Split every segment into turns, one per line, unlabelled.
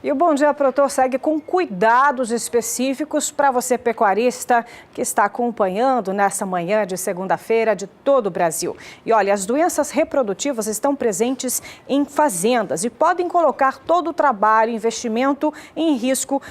E o Bom Dia Produtor segue com cuidados específicos para você pecuarista que está acompanhando nessa manhã de segunda-feira de todo o Brasil. E olha, as doenças reprodutivas estão presentes em fazendas e podem colocar todo o trabalho e investimento em risco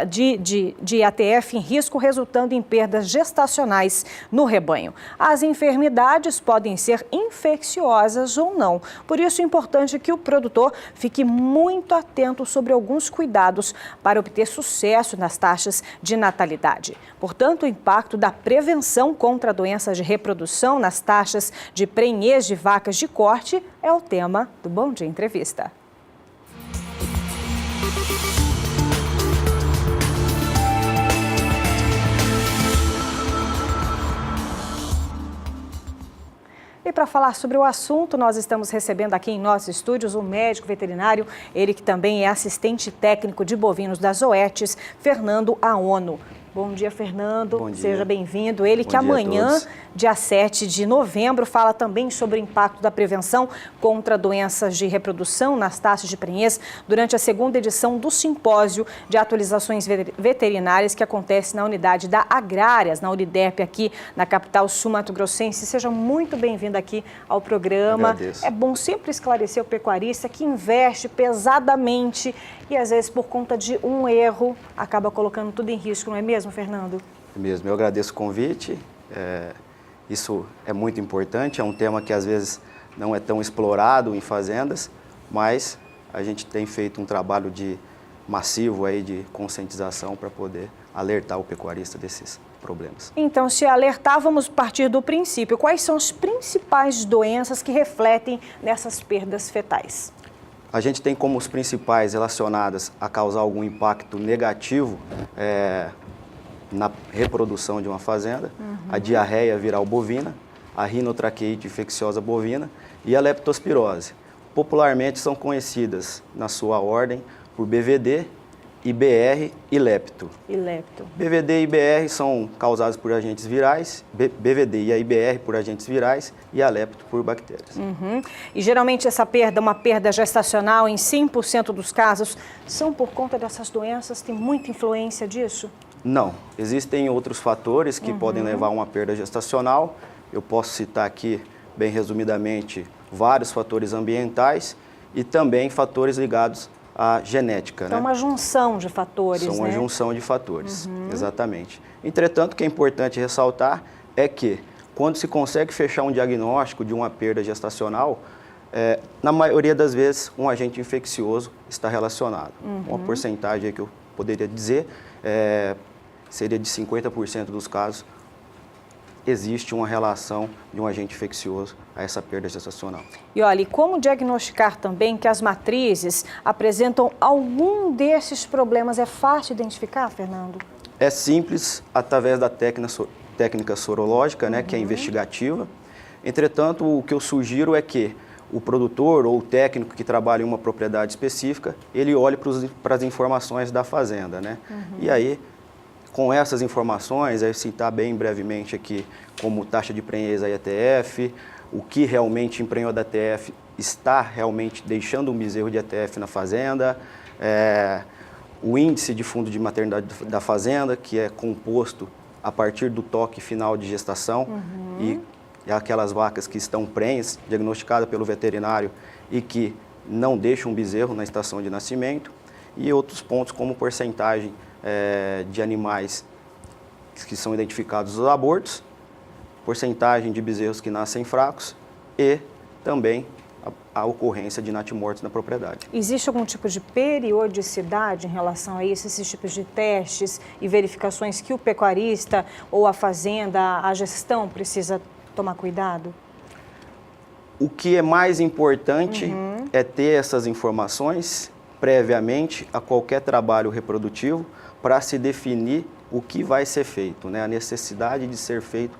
de ATF em risco, resultando em perdas gestacionais no rebanho. As enfermidades podem ser infecciosas ou não. Por isso é importante que o produtor fique muito atento sobre alguns cuidados para obter sucesso nas taxas de natalidade. Portanto, o impacto da prevenção contra doenças de reprodução nas taxas de prenhez de vacas de corte é o tema do Bom Dia Entrevista. E para falar sobre o assunto, nós estamos recebendo aqui em nossos estúdios o médico veterinário, ele que também é assistente técnico de bovinos da Zoetis, Fernando Aono. Bom dia, Fernando.
Bom dia.
Seja bem-vindo. Ele que amanhã, dia 7 de novembro, fala também sobre o impacto da prevenção contra doenças de reprodução nas taxas de prenhez durante a segunda edição do simpósio de atualizações veterinárias que acontece na unidade da Agrárias, na Uniderp, aqui na capital sul-mato-grossense. Seja muito bem-vindo aqui ao programa.
Agradeço.
É bom sempre esclarecer o pecuarista que investe pesadamente e, às vezes, por conta de um erro, acaba colocando tudo em risco, não é mesmo, Fernando?
É mesmo, eu agradeço o convite. Isso é muito importante, é um tema que às vezes não é tão explorado em fazendas, mas a gente tem feito um trabalho massivo aí de conscientização para poder alertar o pecuarista desses problemas.
Então, se alertar, vamos partir do princípio. Quais são as principais doenças que refletem nessas perdas fetais?
A gente tem como os principais relacionadas a causar algum impacto negativo na reprodução de uma fazenda, a diarreia viral bovina, a rinotraqueite infecciosa bovina e a leptospirose. Popularmente são conhecidas, na sua ordem, por BVD, IBR e lepto. BVD e IBR são causados por agentes virais, BVD e a IBR por agentes virais e a lepto por bactérias.
E geralmente essa perda, uma perda gestacional em 100% dos casos, são por conta dessas doenças? Tem muita influência disso?
Não, existem outros fatores que podem levar a uma perda gestacional. Eu posso citar aqui, bem resumidamente, vários fatores ambientais e também fatores ligados à genética.
Então, uma junção de fatores,
São uma junção de fatores, exatamente. Entretanto, o que é importante ressaltar é que, quando se consegue fechar um diagnóstico de uma perda gestacional, na maioria das vezes, um agente infeccioso está relacionado. Uma porcentagem que eu poderia dizer seria de 50% dos casos, existe uma relação de um agente infeccioso a essa perda gestacional.
E olha, e como diagnosticar também que as matrizes apresentam algum desses problemas? É fácil identificar, Fernando?
É simples, através da técnica sorológica, que é investigativa. Entretanto, o que eu sugiro é que o produtor ou o técnico que trabalha em uma propriedade específica, ele olhe para as informações da fazenda, E aí, com essas informações, aí citar bem brevemente aqui como taxa de prenhez a ATF, o que realmente emprenhou da ATF está realmente deixando um bezerro de ATF na fazenda, o índice de fundo de maternidade da fazenda, que é composto a partir do toque final de gestação e aquelas vacas que estão prenhes, diagnosticadas pelo veterinário e que não deixam um bezerro na estação de nascimento, e outros pontos como porcentagem de animais que são identificados os abortos, porcentagem de bezerros que nascem fracos e também a ocorrência de natimortos na propriedade.
Existe algum tipo de periodicidade em relação a isso, esses tipos de testes e verificações que o pecuarista ou a fazenda, a gestão precisa tomar cuidado?
O que é mais importante é ter essas informações previamente a qualquer trabalho reprodutivo para se definir o que vai ser feito, a necessidade de ser feito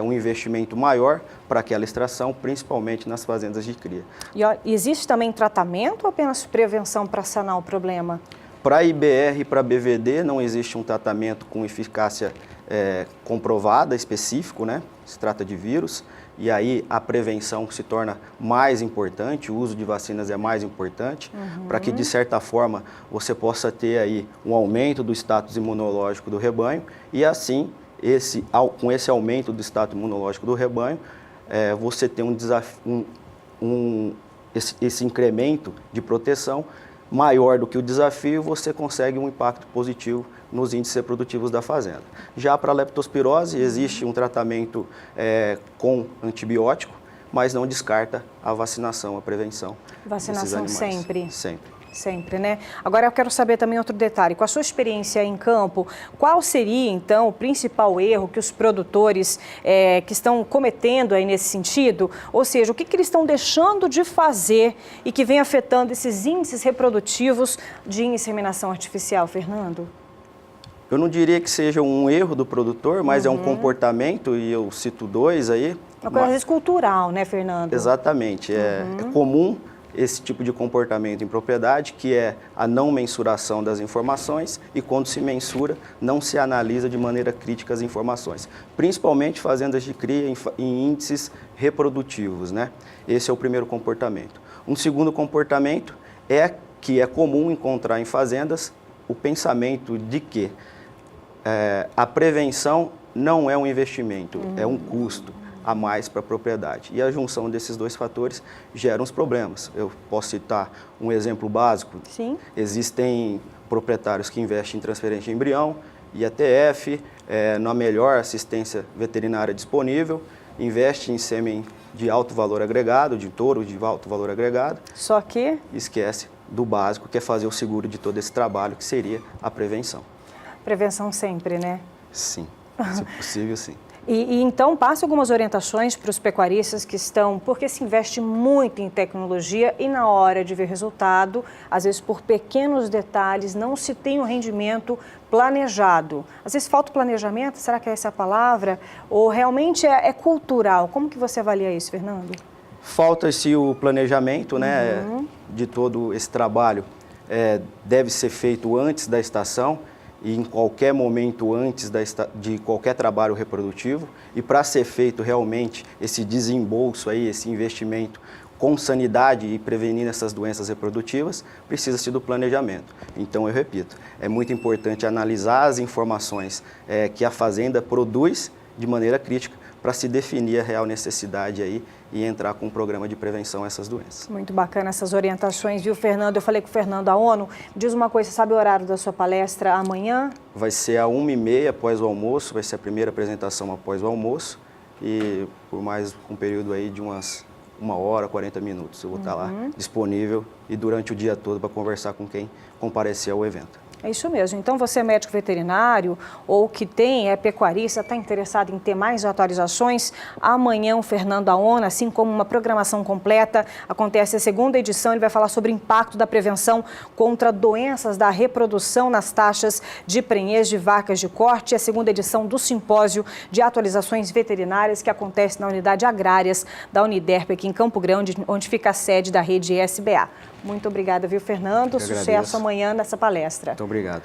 um investimento maior para aquela extração, principalmente nas fazendas de cria.
E existe também tratamento ou apenas prevenção para sanar o problema?
Para IBR e para BVD não existe um tratamento com eficácia comprovada, específico, Se trata de vírus. e aí a prevenção se torna mais importante, o uso de vacinas é mais importante, para que, de certa forma, você possa ter aí um aumento do status imunológico do rebanho e, assim, com esse aumento do status imunológico do rebanho, você tem um desafio, esse incremento de proteção maior do que o desafio, você consegue um impacto positivo nos índices reprodutivos da fazenda. Já para a leptospirose, existe um tratamento com antibiótico, mas não descarta a vacinação, a prevenção.
Vacinação sempre?
Sempre.
Sempre, né? Agora eu quero saber também outro detalhe. Com a sua experiência em campo, qual seria, então, o principal erro que os produtores que estão cometendo aí nesse sentido? Ou seja, o que eles estão deixando de fazer e que vem afetando esses índices reprodutivos de inseminação artificial, Fernando?
Eu não diria que seja um erro do produtor, mas é um comportamento, e eu cito dois aí.
Uma coisa às vezes cultural, né, Fernando?
Exatamente. É comum esse tipo de comportamento em propriedade, que é a não mensuração das informações, e quando se mensura, não se analisa de maneira crítica as informações, principalmente fazendas de cria em índices reprodutivos, né? Esse é o primeiro comportamento. Um segundo comportamento que é comum encontrar em fazendas o pensamento de que a prevenção não é um investimento, é um custo a mais para a propriedade. E a junção desses dois fatores gera uns problemas. Eu posso citar um exemplo básico.
Sim.
Existem proprietários que investem em transferência de embrião, IATF, na melhor assistência veterinária disponível, investe em sêmen de alto valor agregado, de touro de alto valor agregado.
Só que
esquece do básico, que é fazer o seguro de todo esse trabalho, que seria a prevenção.
Prevenção sempre, né?
Sim, se possível, sim.
E então, passe algumas orientações para os pecuaristas que estão, porque se investe muito em tecnologia e na hora de ver resultado, às vezes por pequenos detalhes, não se tem um rendimento planejado. Às vezes falta o planejamento, será que é essa a palavra? Ou realmente é cultural? Como que você avalia isso, Fernando?
Falta-se o planejamento, né, de todo esse trabalho. Deve ser feito antes da estação e em qualquer momento antes de qualquer trabalho reprodutivo. E para ser feito realmente esse desembolso aí, esse investimento com sanidade e prevenir essas doenças reprodutivas, precisa-se do planejamento. Então, eu repito, é muito importante analisar as informações que a fazenda produz de maneira crítica para se definir a real necessidade aí e entrar com um programa de prevenção a essas doenças.
Muito bacana essas orientações, viu, Fernando? Eu falei com o Fernando da ONU. Diz uma coisa, sabe o horário da sua palestra amanhã?
Vai ser às 1h30 após o almoço, vai ser a primeira apresentação após o almoço e por mais um período aí de umas 1h, 40 minutos. Eu vou estar lá disponível e durante o dia todo para conversar com quem comparecer ao evento.
É isso mesmo. Então, você é médico veterinário ou que é pecuarista, está interessado em ter mais atualizações, amanhã o Fernando da ONU, assim como uma programação completa, acontece a segunda edição, ele vai falar sobre o impacto da prevenção contra doenças da reprodução nas taxas de prenhez de vacas de corte, a segunda edição do simpósio de atualizações veterinárias que acontece na unidade agrárias da Uniderp aqui em Campo Grande, onde fica a sede da rede SBA. Muito obrigada, viu, Fernando? Sucesso amanhã nessa palestra.
Muito obrigado.